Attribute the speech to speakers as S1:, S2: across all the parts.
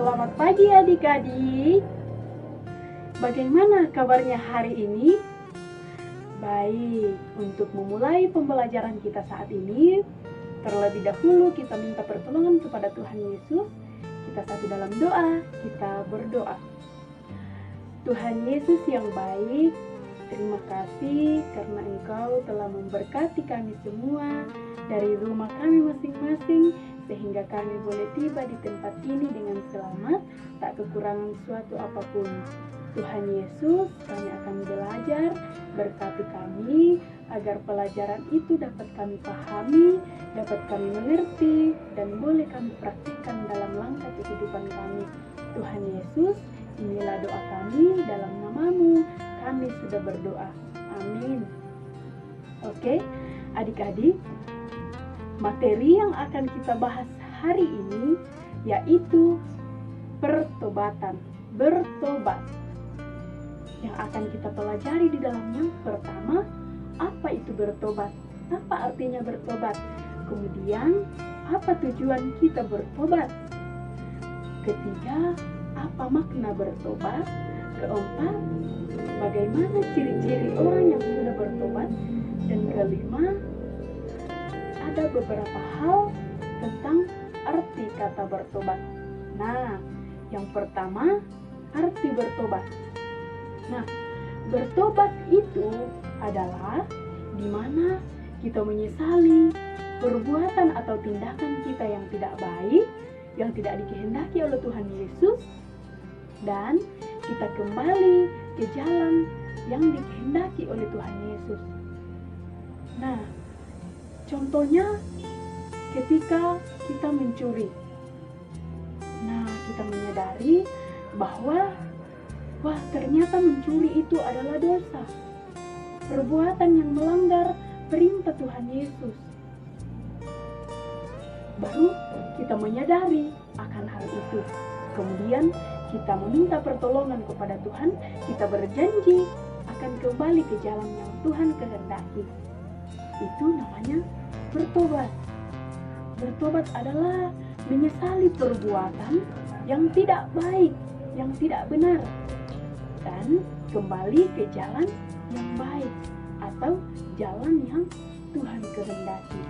S1: Selamat pagi adik-adik. Bagaimana kabarnya hari ini? Baik, untuk memulai pembelajaran kita saat ini, terlebih dahulu kita minta pertolongan kepada Tuhan Yesus. Kita satu dalam doa, kita berdoa. Tuhan Yesus yang baik, terima kasih karena Engkau telah memberkati kami semua dari rumah kami masing-masing, sehingga kami boleh tiba di tempat ini dengan selamat, tak kekurangan suatu apapun. Tuhan Yesus, kami akan belajar, berkati kami, agar pelajaran itu dapat kami pahami, dapat kami mengerti, dan boleh kami praktikkan dalam langkah kehidupan kami. Tuhan Yesus, inilah doa kami, dalam nama-Mu kami sudah berdoa. Amin. Oke, adik-adik, materi yang akan kita bahas hari ini yaitu pertobatan, bertobat. Yang akan kita pelajari di dalamnya, pertama, apa itu bertobat? Apa artinya bertobat? Kemudian, apa tujuan kita bertobat? Ketiga, apa makna bertobat? Keempat, bagaimana ciri-ciri orang yang sudah bertobat? Dan kelima, ada beberapa hal tentang arti kata bertobat. Nah, yang pertama, arti bertobat. Nah, bertobat itu adalah di mana kita menyesali perbuatan atau tindakan kita yang tidak baik, yang tidak dikehendaki oleh Tuhan Yesus, dan kita kembali ke jalan yang dikehendaki oleh Tuhan Yesus. Nah, contohnya ketika kita mencuri. Nah, kita menyadari bahwa ternyata mencuri itu adalah dosa, perbuatan yang melanggar perintah Tuhan Yesus. Baru kita menyadari akan hal itu. Kemudian kita meminta pertolongan kepada Tuhan, kita berjanji akan kembali ke jalan yang Tuhan kehendaki. Itu namanya bertobat. Bertobat adalah menyesali perbuatan yang tidak baik, yang tidak benar, dan kembali ke jalan yang baik atau jalan yang Tuhan kehendaki.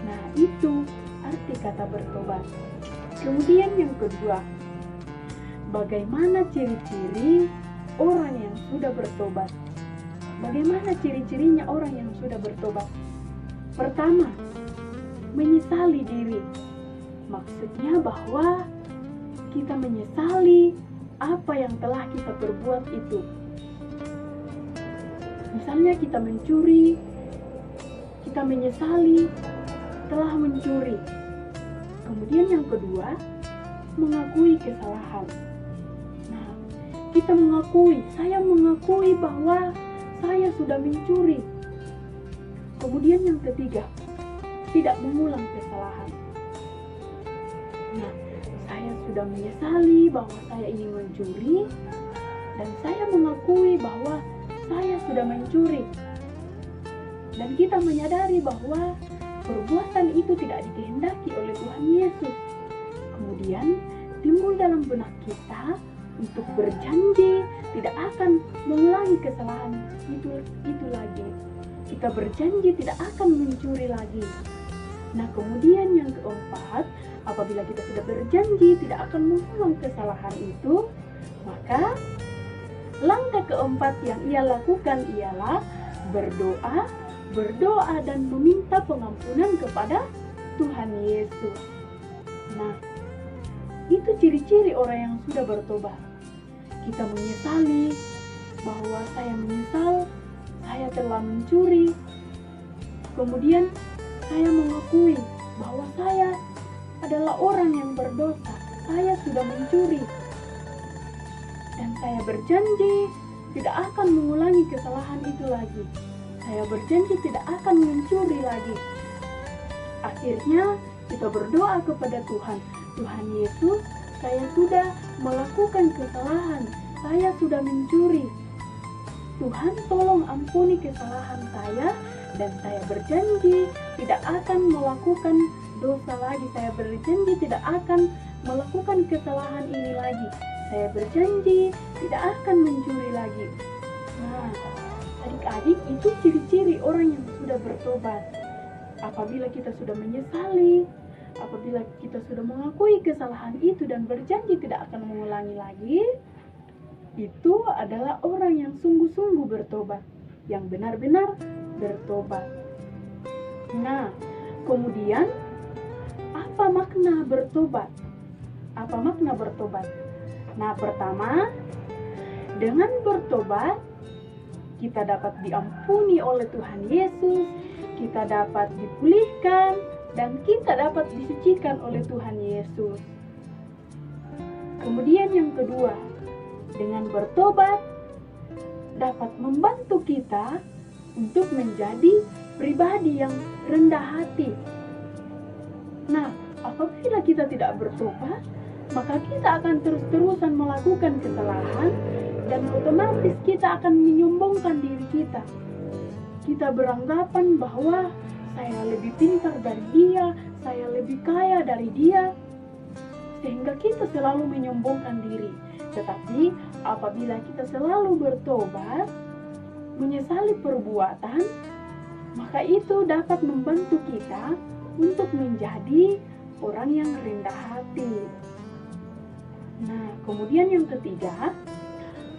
S1: Nah, itu arti kata bertobat. Kemudian yang kedua, bagaimana ciri-ciri orang yang sudah bertobat? Bagaimana ciri-cirinya orang yang sudah bertobat? Pertama, menyesali diri. Maksudnya bahwa kita menyesali apa yang telah kita perbuat itu. Misalnya kita mencuri, kita menyesali telah mencuri. Kemudian yang kedua, mengakui kesalahan. Nah, kita saya mengakui bahwa saya sudah mencuri. Kemudian yang ketiga, tidak mengulang kesalahan. Nah, saya sudah menyesali bahwa saya ini mencuri, dan saya mengakui bahwa saya sudah mencuri. Dan kita menyadari bahwa perbuatan itu tidak dikehendaki oleh Tuhan Yesus. Kemudian timbul dalam benak kita untuk berjanji tidak akan mengulangi kesalahan itu lagi. Kita berjanji tidak akan mencuri lagi. Nah, kemudian yang keempat, apabila kita sudah berjanji tidak akan mengulang kesalahan itu, maka langkah keempat yang ia lakukan ialah berdoa dan meminta pengampunan kepada Tuhan Yesus. Nah, itu ciri-ciri orang yang sudah bertobat. Kita menyesali bahwa saya menyesal, saya telah mencuri. Kemudian saya mengakui bahwa saya adalah orang yang berdosa. Saya sudah mencuri. Dan saya berjanji tidak akan mengulangi kesalahan itu lagi. Saya berjanji tidak akan mencuri lagi. Akhirnya kita berdoa kepada Tuhan. Tuhan Yesus, saya sudah melakukan kesalahan. Saya sudah mencuri. Tuhan, tolong ampuni kesalahan saya, dan saya berjanji tidak akan melakukan dosa lagi. Saya berjanji tidak akan melakukan kesalahan ini lagi. Saya berjanji tidak akan mencuri lagi. Nah, adik-adik, itu ciri-ciri orang yang sudah bertobat. Apabila kita sudah menyesali, apabila kita sudah mengakui kesalahan itu dan berjanji tidak akan mengulangi lagi, itu adalah orang yang sungguh-sungguh bertobat, yang benar-benar bertobat. Nah, kemudian apa makna bertobat? Apa makna bertobat? Nah, pertama, dengan bertobat kita dapat diampuni oleh Tuhan Yesus, kita dapat dipulihkan, dan kita dapat disucikan oleh Tuhan Yesus. Kemudian yang kedua, dengan bertobat dapat membantu kita untuk menjadi pribadi yang rendah hati. Nah, apabila kita tidak bertobat, maka kita akan terus-terusan melakukan kesalahan dan otomatis kita akan menyombongkan diri kita. Kita beranggapan bahwa saya lebih pintar dari dia, saya lebih kaya dari dia, sehingga kita selalu menyombongkan diri. Tetapi apabila kita selalu bertobat, menyesali perbuatan, maka itu dapat membantu kita untuk menjadi orang yang rendah hati. Nah, kemudian yang ketiga,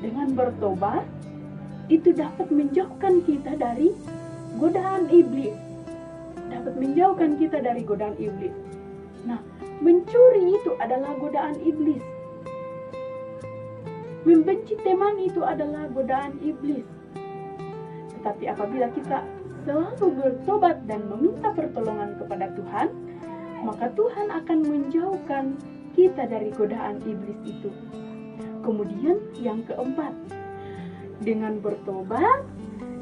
S1: dengan bertobat itu dapat menjauhkan kita dari godaan iblis. Dapat menjauhkan kita dari godaan iblis. Nah, mencuri itu adalah godaan iblis. Membenci teman itu adalah godaan iblis. Tetapi apabila kita selalu bertobat dan meminta pertolongan kepada Tuhan, maka Tuhan akan menjauhkan kita dari godaan iblis itu. Kemudian yang keempat, dengan bertobat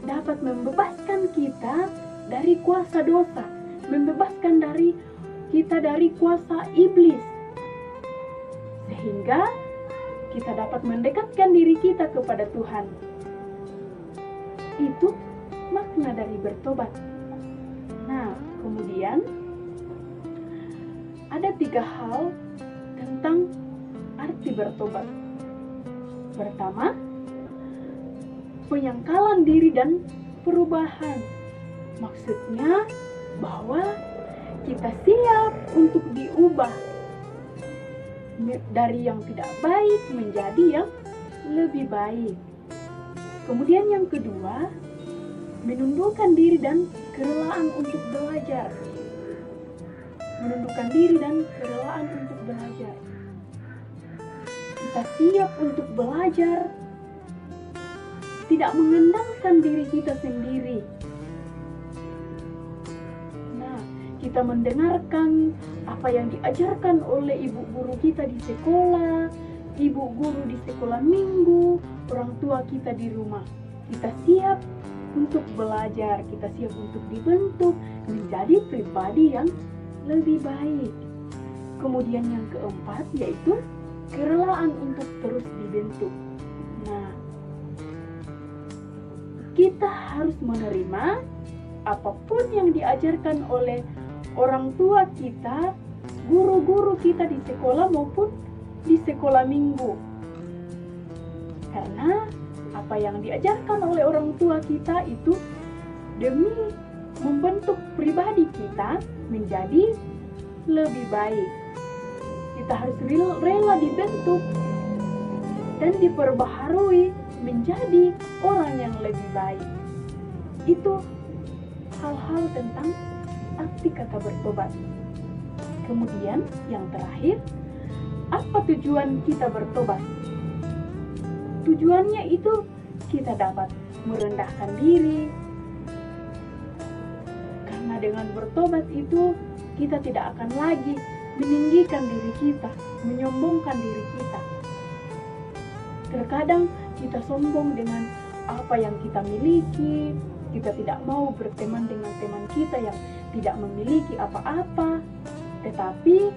S1: dapat membebaskan kita dari kuasa dosa, membebaskan kita dari kuasa iblis, sehingga kita dapat mendekatkan diri kita kepada Tuhan. Itu makna dari bertobat. Nah, kemudian ada 3 hal tentang arti bertobat. Pertama, penyangkalan diri dan perubahan. Maksudnya bahwa kita siap untuk diubah dari yang tidak baik menjadi yang lebih baik. Kemudian yang kedua, menundukkan diri dan kerelaan untuk belajar. Menundukkan diri dan kerelaan untuk belajar. Kita siap untuk belajar, tidak mengandalkan diri kita sendiri. Nah, kita mendengarkan apa yang diajarkan oleh ibu guru kita di sekolah, ibu guru di sekolah minggu, orang tua kita di rumah. Kita siap untuk belajar, kita siap untuk dibentuk menjadi pribadi yang lebih baik. Kemudian yang keempat yaitu kerelaan untuk terus dibentuk. Nah, kita harus menerima apapun yang diajarkan oleh orang tua kita, guru-guru kita di sekolah maupun di sekolah minggu. Karena apa yang diajarkan oleh orang tua kita itu demi membentuk pribadi kita menjadi lebih baik. Kita harus rela dibentuk dan diperbaharui menjadi orang yang lebih baik. Itu hal-hal tentang arti kata bertobat. Kemudian yang terakhir, apa tujuan kita bertobat? Tujuannya itu kita dapat merendahkan diri. Karena dengan bertobat itu kita tidak akan lagi meninggikan diri kita, menyombongkan diri kita. Terkadang kita sombong dengan apa yang kita miliki, kita tidak mau berteman dengan teman kita yang tidak memiliki apa-apa. Tetapi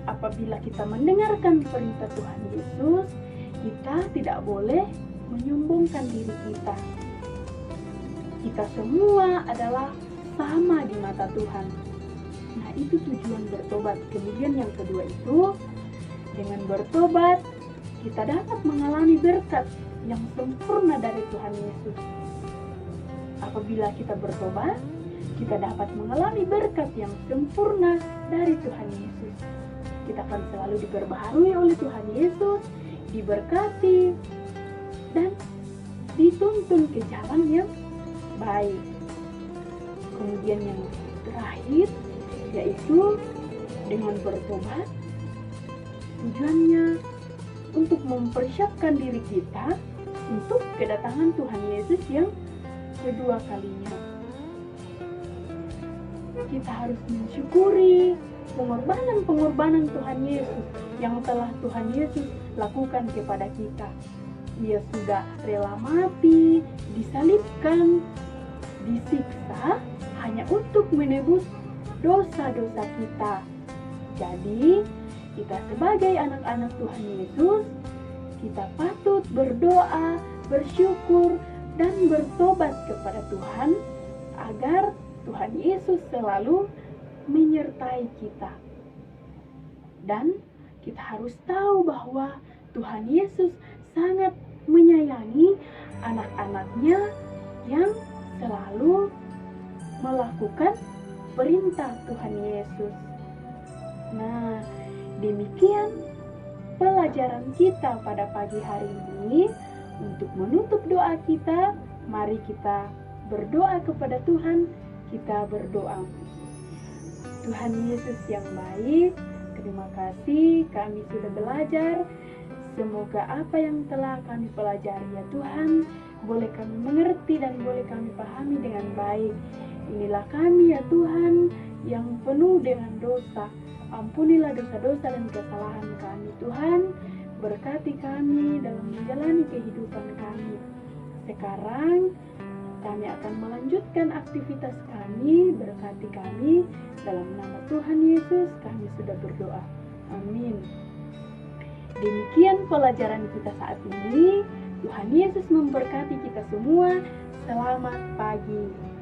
S1: apabila kita mendengarkan perintah Tuhan Yesus, kita tidak boleh menyombongkan diri kita. Kita semua adalah sama di mata Tuhan. Nah, itu tujuan bertobat. Kemudian yang kedua itu, Dengan bertobat, kita dapat mengalami berkat yang sempurna dari Tuhan Yesus. Apabila kita bertobat, kita dapat mengalami berkat yang sempurna dari Tuhan Yesus. Kita akan selalu diperbaharui oleh Tuhan Yesus, diberkati, dan dituntun ke jalan yang baik. Kemudian yang terakhir, yaitu dengan bertobat, tujuannya untuk mempersiapkan diri kita untuk kedatangan Tuhan Yesus yang kedua kalinya. Kita harus mensyukuri pengorbanan Tuhan Yesus yang telah Tuhan Yesus lakukan kepada kita. Dia sudah rela mati, disalibkan, disiksa hanya untuk menebus dosa-dosa kita. Jadi, kita sebagai anak-anak Tuhan Yesus, kita patut berdoa, bersyukur, dan bertobat kepada Tuhan agar Tuhan Yesus selalu menyertai kita. Dan kita harus tahu bahwa Tuhan Yesus sangat menyayangi anak-anaknya yang selalu melakukan perintah Tuhan Yesus. Nah, demikian pelajaran kita pada pagi hari ini. Untuk menutup doa kita, mari kita berdoa kepada Tuhan. Kita berdoa. Tuhan Yesus yang baik, terima kasih kami sudah belajar. Semoga apa yang telah kami pelajari ya Tuhan, boleh kami mengerti dan boleh kami pahami dengan baik. Inilah kami ya Tuhan yang penuh dengan dosa. Ampunilah dosa-dosa dan kesalahan kami Tuhan. Berkati kami dalam menjalani kehidupan kami. Sekarang kami akan melanjutkan aktivitas kami. Berkati kami dalam nama Tuhan Yesus kami sudah berdoa. Amin. Demikian pelajaran kita saat ini. Tuhan Yesus memberkati kita semua. Selamat pagi.